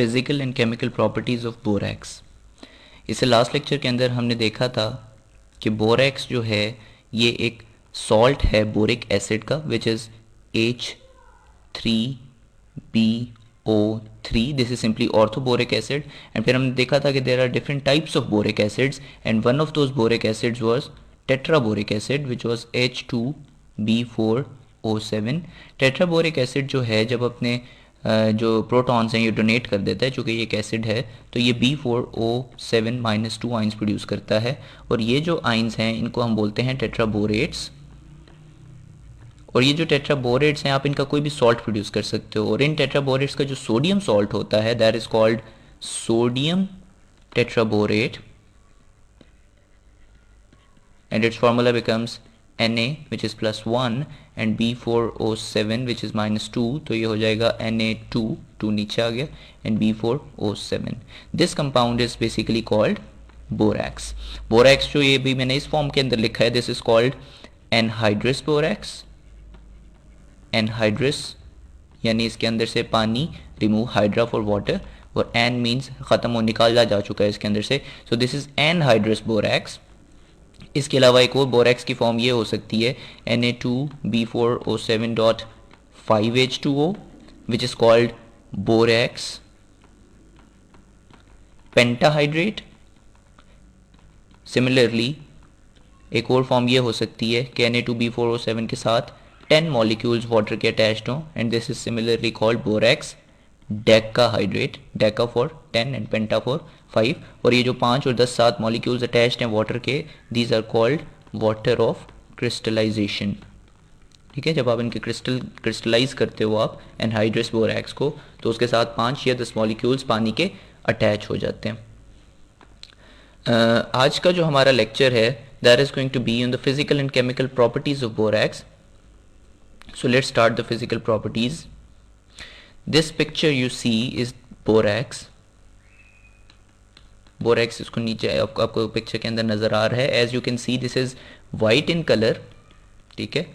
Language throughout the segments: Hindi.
Physical and chemical properties of borax. इससे लास्ट लेक्चर के अंदर हमने देखा था कि बोरैक्स जो है ये एक सॉल्ट है बोरिक एसिड का, which is H3BO3। This is simply orthoboric acid. And फिर हमने देखा था कि there are different types of boric acids and one of those boric acids was tetraboric acid which was H2B4O7। Tetraboric acid जो है जब अपने जो प्रोटॉन्स हैं ये डोनेट कर देता है, चूँकि ये एक एसिड है तो ये B4O7-2 आइंस प्रोड्यूस करता है, और ये जो आइंस हैं इनको हम बोलते हैं टेट्राबोरेट्स। और ये जो टेट्राबोरेट्स हैं आप इनका कोई भी सॉल्ट प्रोड्यूस कर सकते हो, और इन टेट्राबोरेट्स का जो सोडियम सॉल्ट होता है that is called sodium tetraborate, and its formula becomes Na which is +1 and B4O7 which is -2, तो ये हो जाएगा Na2, 2 नीचे आ गया, and B4O7। This compound is basically called borax. Borax जो ये भी मैंने इस फॉर्म के अंदर लिखा है, this is called anhydrous borax. Anhydrous यानी इसके अंदर से पानी रिमूव, हाइड्रा फॉर वाटर, और एन मीन्स ख़त्म हो, निकाला जा चुका है इसके अंदर से, so this is anhydrous borax. इसके अलावा एक और बोरैक्स की फॉर्म ये हो सकती है Na2B4O7.5H2O which is called borax pentahydrate. Similarly एक और फॉर्म ये हो सकती है कि Na2B4O7 के साथ 10 मॉलिक्यूल्स वाटर के अटैच्ड हों, and this is similarly called borax decahydrate, deca for 10 and penta for 5। और ये जो 5 और 10 7 मॉलिक्यूल्स अटैच्ड हैं वाटर के, these are called water of crystallization. ठीक है, जब आप इनके क्रिस्टलाइज करते हो आप एनहाइड्रस बोरैक्स को, तो उसके साथ 5 या 10 मॉलिक्यूल्स पानी के अटैच हो जाते हैं। आज का जो हमारा लेक्चर है that is going to be on the physical and chemical properties of borax. So let's start the physical properties. This picture you see is borax। Borax इसको नीचे आपको पिक्चर के अंदर नज़र आ रहा है। As you can see this is white in colour. ठीक है,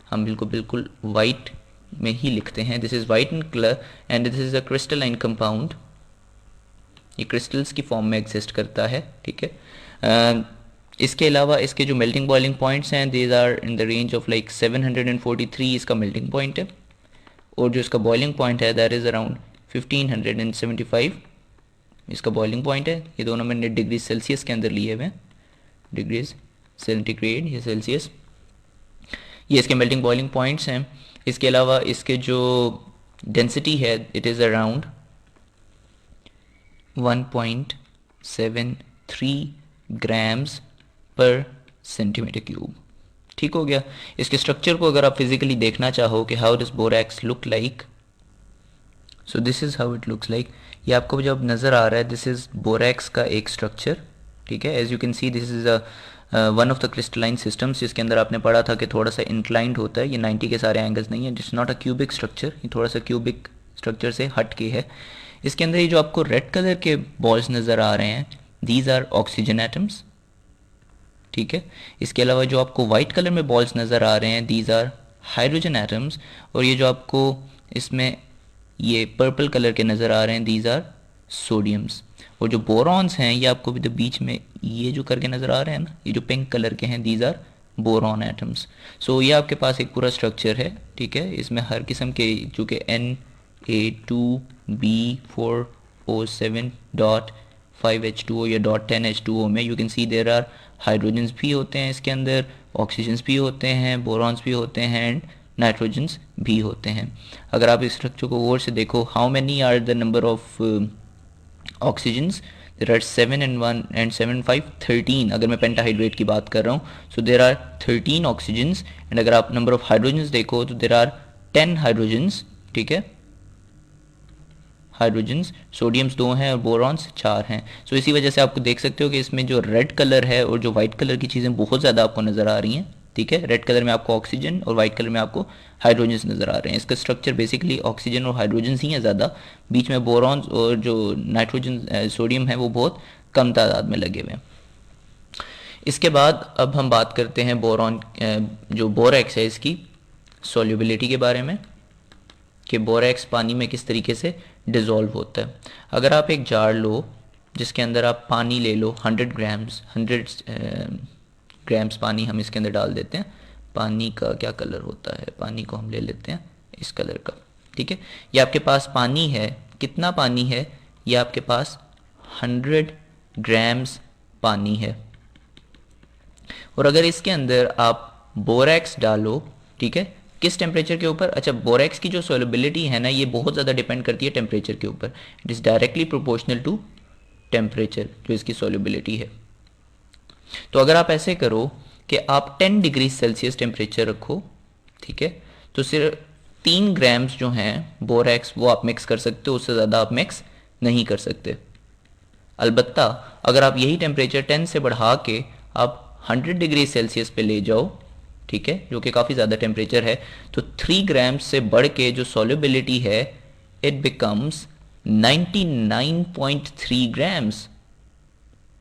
हम बिल्कुल वाइट में ही लिखते हैं। This is white in colour and this is a crystalline compound. ये क्रिस्टल्स की फॉर्म में एग्जिस्ट करता है। ठीक है, इसके अलावा इसके जो मेल्टिंग बॉइलिंग पॉइंट्स हैं these are in the range of like 743 इसका मेल्टिंग पॉइंट है, और जो इसका बॉइलिंग पॉइंट है दैट इज़ अराउंड 1575 इसका बॉइलिंग पॉइंट है। ये दोनों मैंने डिग्री सेल्सियस के अंदर लिए हुए हैं, डिग्रीज सेंटीग्रेड या सेल्सियस, ये इसके मेल्टिंग बॉइलिंग पॉइंट्स हैं। इसके अलावा इसके जो डेंसिटी है इट इज़ अराउंड 1.73 ग्राम्स पर सेंटीमीटर क्यूब। ठीक हो गया। इसके स्ट्रक्चर को अगर आप फिजिकली देखना चाहो कि how does borax look like, so this is how it looks like. ये आपको जब नज़र आ रहा है दिस इज़ बोरैक्स का एक स्ट्रक्चर। ठीक है, as you can see this is one of the crystalline systems, जिसके अंदर आपने पढ़ा था कि थोड़ा सा इंक्लाइंड होता है। ये 90 के सारे एंगल्स नहीं है, it's not a cubic structure, ये थोड़ा सा क्यूबिक स्ट्रक्चर से हट के है। इसके अंदर ये जो आपको रेड कलर के बॉल्स नज़र आ रहे हैं दीज आर ऑक्सीजन एटम्स। ठीक है, इसके अलावा जो आपको वाइट कलर में बॉल्स नज़र आ रहे हैं दीज आर हाइड्रोजन एटम्स, और ये जो आपको इसमें ये पर्पल कलर के नज़र आ रहे हैं दीज आर सोडियम्स। और जो बोरॉन्स हैं ये आपको भी बीच में ये जो करके नज़र आ रहे हैं ना, ये जो पिंक कलर के हैं दीज आर बोरॉन एटम्स। सो ये आपके पास एक पूरा स्ट्रक्चर है। ठीक है, इसमें हर किस्म के चूँकि Na2B4O7.5H2O या .10H2O में you can see there are hydrogens भी होते हैं इसके अंदर, ऑक्सीजन्स भी होते हैं, बोरॉन्स भी होते हैं एंड नाइट्रोजन्स भी होते हैं। अगर आप इस स्ट्रक्चर को गौर से देखो, how many are the number of oxygens, there are 7 and 1 and 7 5 13 अगर मैं पेंटाहाइड्रेट की बात कर रहा हूँ। So there are 13 oxygens, and अगर आप नंबर ऑफ हाइड्रोजन्स देखो तो देयर आर 10 हाइड्रोजन्स। ठीक है, हाइड्रोजन्स, सोडियम्स 2 हैं और बोरॉन्स 4 हैं। सो इसी वजह से आपको देख सकते हो कि इसमें जो रेड कलर है और जो वाइट कलर की चीज़ें बहुत ज़्यादा आपको नज़र आ रही हैं। ठीक है, रेड कलर में आपको ऑक्सीजन और वाइट कलर में आपको हाइड्रोजन्स नज़र आ रहे हैं। इसका स्ट्रक्चर बेसिकली ऑक्सीजन और हाइड्रोजन्स ही है ज़्यादा, बीच में बोरॉन्स और जो नाइट्रोजन सोडियम है वो बहुत कम तादाद में लगे हुए हैं। इसके बाद अब हम बात करते हैं बोरॉन जो बोरैक्स है इसकी सॉल्युबिलिटी के बारे में, कि बोरैक्स पानी में किस तरीके से डिज़ोल्व होता है। अगर आप एक जार लो जिसके अंदर आप पानी ले लो, 100 ग्राम्स पानी हम इसके अंदर डाल देते हैं। पानी का क्या कलर होता है, पानी को हम ले लेते हैं इस कलर का, ठीक है। ये आपके पास पानी है, कितना पानी है, ये आपके पास 100 ग्राम्स पानी है। और अगर इसके अंदर आप बोरेक्स डालो, ठीक है, किस टेम्परेचर के ऊपर, अच्छा बोरेक्स की जो सोलबिलिटी है ना, ये बहुत ज़्यादा डिपेंड करती है टेम्परेचर के ऊपर। It is directly proportional to temperature जो इसकी सोलबिलिटी है। तो अगर आप ऐसे करो कि आप 10 डिग्री सेल्सियस टेम्परेचर रखो, ठीक है, तो सिर्फ 3 ग्राम्स जो हैं बोरेक्स वो आप मिक्स कर सकते हो, उससे ज़्यादा आप मिक्स नहीं कर सकते। अलबत्ता अगर आप यही टेम्परेचर 10 से बढ़ा के आप 100 डिग्री सेल्सियस पे ले जाओ, ठीक है, जो कि काफ़ी ज़्यादा टेम्परेचर है, तो 3 ग्राम्स से बढ़ के जो सॉल्युबिलिटी है it becomes 99.3 grams.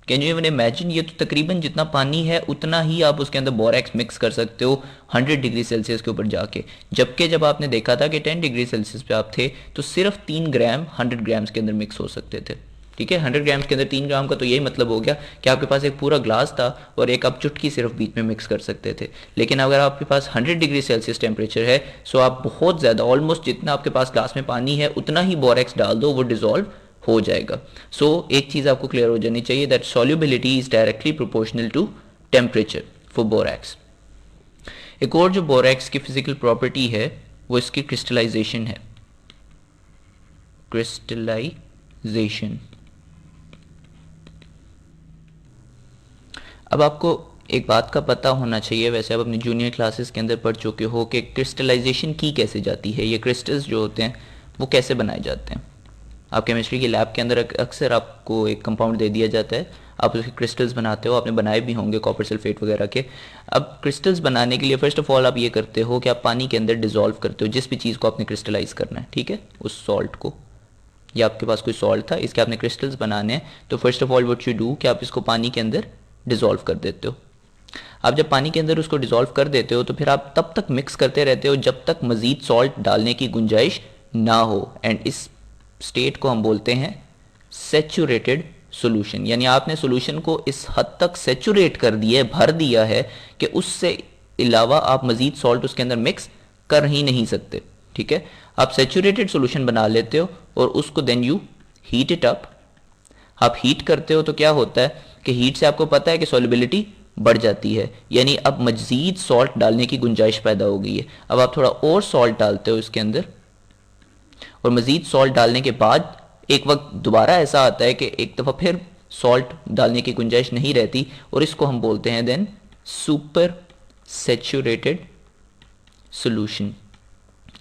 Can you even imagine, ये तो तकरीबन जितना पानी है उतना ही आप उसके अंदर बोरेक्स मिक्स कर सकते हो 100 डिग्री सेल्सियस के ऊपर जाके। जबकि जब आपने देखा था कि 10 डिग्री सेल्सियस पे आप थे तो सिर्फ 3 ग्राम 100 ग्राम्स के अंदर मिक्स हो सकते थे, ठीक है। 100 ग्राम्स के अंदर 3 ग्राम का तो यही मतलब हो गया कि आपके पास एक पूरा ग्लास था और एक आप चुटकी सिर्फ बीच में मिक्स कर सकते थे। लेकिन अगर आपके पास 100 डिग्री सेल्सियस टेम्परेचर है, सो आप बहुत ज़्यादा, ऑलमोस्ट जितना आपके पास ग्लास में पानी है उतना ही बोरेक्स डाल दो, वो डिजोल्व हो जाएगा। सो एक चीज़ आपको क्लियर हो जानी चाहिए, that solubility is directly proportional to temperature for borax. एक और जो बोरेक्स की फिजिकल प्रॉपर्टी है वो इसकी क्रिस्टलाइजेशन है। क्रिस्टलाइजेशन, अब आपको एक बात का पता होना चाहिए, वैसे आप अपनी जूनियर क्लासेस के अंदर पढ़ चुके हो कि क्रिस्टलाइजेशन की कैसे जाती है, ये क्रिस्टल्स जो होते हैं वो कैसे बनाए जाते हैं। आप केमिस्ट्री की लैब के अंदर अक्सर आपको एक कंपाउंड दे दिया जाता है, आप उसके क्रिस्टल्स बनाते हो, आपने बनाए भी होंगे कॉपर सल्फेट वगैरह के। अब क्रिस्टल्स बनाने के लिए फर्स्ट ऑफ ऑल आप ये करते हो कि आप पानी के अंदर डिजोल्व करते हो जिस भी चीज़ को आपने क्रिस्टलाइज करना है, ठीक है, उस सॉल्ट को, या आपके पास कोई सॉल्ट था, इसके आपने क्रिस्टल्स बनाने हैं, तो first of all what you do कि आप इसको पानी के अंदर डिजोल्व कर देते हो। आप जब पानी के अंदर उसको डिजोल्व कर देते हो तो फिर आप तब तक मिक्स करते रहते हो जब तक मजीद सॉल्ट डालने की गुंजाइश ना हो, एंड इस स्टेट को हम बोलते हैं सेचुरेटेड सॉल्यूशन। यानी आपने सॉल्यूशन को इस हद तक सेचुरेट कर दिया है, भर दिया है कि उससे अलावा आप मजीद सॉल्ट उसके अंदर मिक्स कर ही नहीं सकते, ठीक है। आप सेचुरेटेड सॉल्यूशन बना लेते हो और उसको then you heat it up. आप हीट करते हो तो क्या होता है कि हीट से आपको पता है कि सॉल्युबिलिटी बढ़ जाती है, यानी अब मजीद सॉल्ट डालने की गुंजाइश पैदा हो गई है। अब आप थोड़ा और सॉल्ट डालते हो इसके अंदर, और मजीद सॉल्ट डालने के बाद एक वक्त दोबारा ऐसा आता है कि एक दफ़ा फिर सॉल्ट डालने की गुंजाइश नहीं रहती, और इसको हम बोलते हैं then super saturated solution.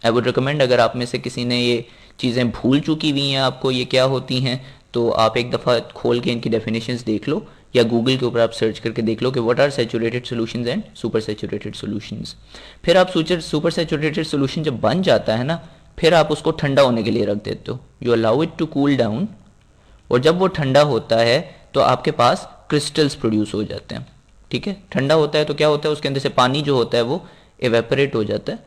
I would recommend, अगर आप में से किसी ने ये चीज़ें भूल चुकी हुई हैं आपको ये क्या होती हैं, तो आप एक दफ़ा खोल के इनकी डेफिनेशंस देख लो, या गूगल के ऊपर आप सर्च करके देख लो कि what are saturated solutions and super saturated solutions. फिर आप सुपर सैचुरेटेड सॉल्यूशन जब बन जाता है ना, फिर आप उसको ठंडा होने के लिए रख देते हो, you allow it to cool down, और जब वो ठंडा होता है तो आपके पास क्रिस्टल्स प्रोड्यूस हो जाते हैं, ठीक है। ठंडा होता है तो क्या होता है, उसके अंदर से पानी जो होता है वो इवेपोरेट हो जाता है,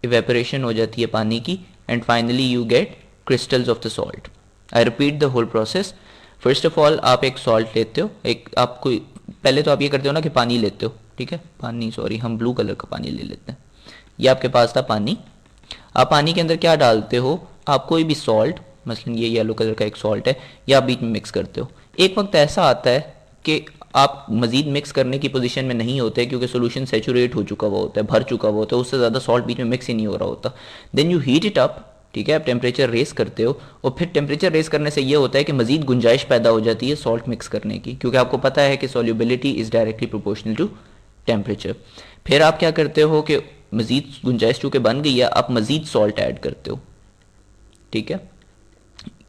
इवेपोरेशन हो जाती है पानी की, and finally you get crystals of the salt. I repeat the whole process. First of all आप एक सॉल्ट लेते हो, एक आपको पहले तो आप ये करते हो ना कि पानी लेते हो, ठीक है, पानी, सॉरी हम ब्लू कलर का पानी ले लेते हैं। ये आपके पास था पानी। आप पानी के अंदर क्या डालते हो, आप कोई भी सॉल्ट, मसलन ये येलो कलर का एक सॉल्ट है, या आप बीच में मिक्स करते हो। एक वक्त ऐसा आता है कि आप मजीद मिक्स करने की पोजीशन में नहीं होते क्योंकि सोल्यूशन सेचुरेट हो चुका हुआ होता है, भर चुका हुआ होता है, उससे ज़्यादा सॉल्ट बीच में मिक्स ही नहीं हो रहा होता। Then you heat it up, ठीक है, आप टेम्परेचर रेस करते हो, और फिर टेम्परेचर रेस करने से ये होता है कि मजीद गुंजाइश पैदा हो जाती है सॉल्ट मिक्स करने की, क्योंकि आपको पता है कि solubility is directly proportional to temperature. फिर आप क्या करते हो कि मजीद गुंजाइश चूँकि बन गई है, आप मजीद सॉल्ट ऐड करते हो, ठीक है,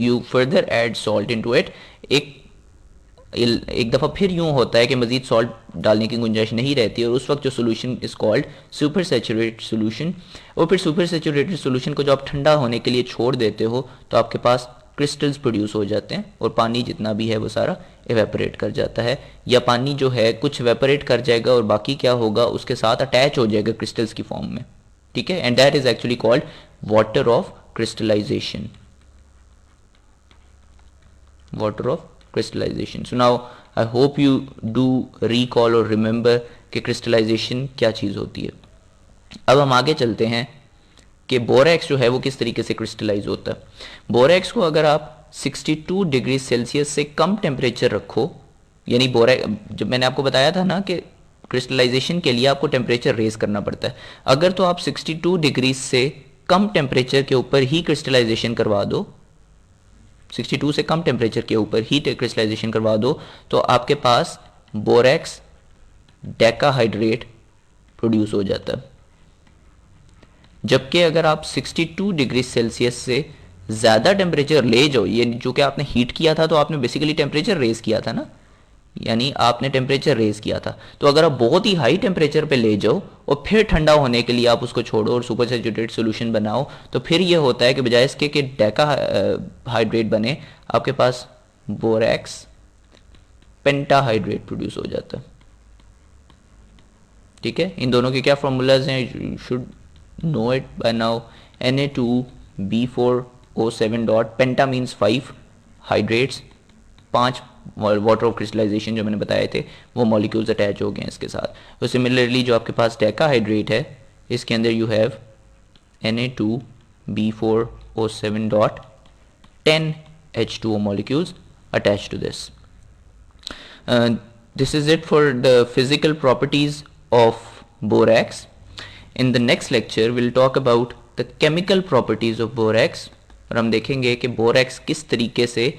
you further add salt into it. एक दफ़ा फिर यूँ होता है कि मजीद सॉल्ट डालने की गुंजाइश नहीं रहती, और उस वक्त जो solution is called super saturated solution. और फिर सुपर सैचुरेटेड सोल्यूशन को जब आप ठंडा होने के लिए छोड़ देते हो तो आपके पास क्रिस्टल्स प्रोड्यूस हो जाते हैं, और पानी जितना भी है वो सारा एवेपोरेट कर जाता है, या पानी जो है कुछ एवेपोरेट कर जाएगा और बाकी क्या होगा उसके साथ अटैच हो जाएगा क्रिस्टल्स की फॉर्म में, ठीक है, and that is actually called water of crystallization. water of crystallization. So now I hope you do recall or remember कि crystallization क्या चीज़ होती है. अब हम आगे चलते हैं कि बोरेक्स जो है वो किस तरीके से क्रिस्टलाइज होता है. बोरेक्स को अगर आप 62 डिग्री सेल्सियस से कम टेम्परेचर रखो, यानी जब मैंने आपको बताया था ना कि क्रिस्टलाइजेशन के लिए आपको टेम्परेचर रेज करना पड़ता है, अगर तो आप 62 डिग्री से कम टेम्परेचर के ऊपर ही क्रिस्टलाइजेशन करवा दो, 62 से कम टेम्परेचर के ऊपर ही क्रिस्टलाइजेशन करवा दो, तो आपके पास बोरेक्स डेकाहाइड्रेट प्रोड्यूस हो जाता है. जबकि अगर आप 62 डिग्री सेल्सियस से ज़्यादा टेम्परेचर ले जाओ, ये जो कि आपने हीट किया था तो आपने बेसिकली टेम्परेचर रेज किया था ना, यानी आपने टेम्परेचर रेज किया था, तो अगर आप बहुत ही हाई टेम्परेचर पे ले जाओ और फिर ठंडा होने के लिए आप उसको छोड़ो और सुपर सैचुरेटेड सोल्यूशन बनाओ, तो फिर ये होता है कि बजाय इसके कि डेका हाइड्रेट बने, आपके पास बोरेक्स पेंटाहाइड्रेट प्रोड्यूस हो जाता है. ठीक है, इन दोनों के क्या फॉर्मूलाज हैं, you should know it by now. Na2B4O7 dot, penta means 5 hydrates, 5 water of crystallization जो मैंने बताए थे वो मॉलिक्यूल्स अटैच हो गए हैं इसके साथ. तो सिमिलरली जो आपके पास डेकाहाइड्रेट है, इसके अंदर you have Na2B4O7 dot 10 H2O molecules attached to this. This is it for the physical properties of borax. In the next lecture we'll talk about the chemical properties of borax, और हम देखेंगे कि बोरेक्स किस तरीके से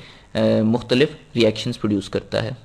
मुख्तलिफ रिएक्शंस प्रोड्यूस करता है.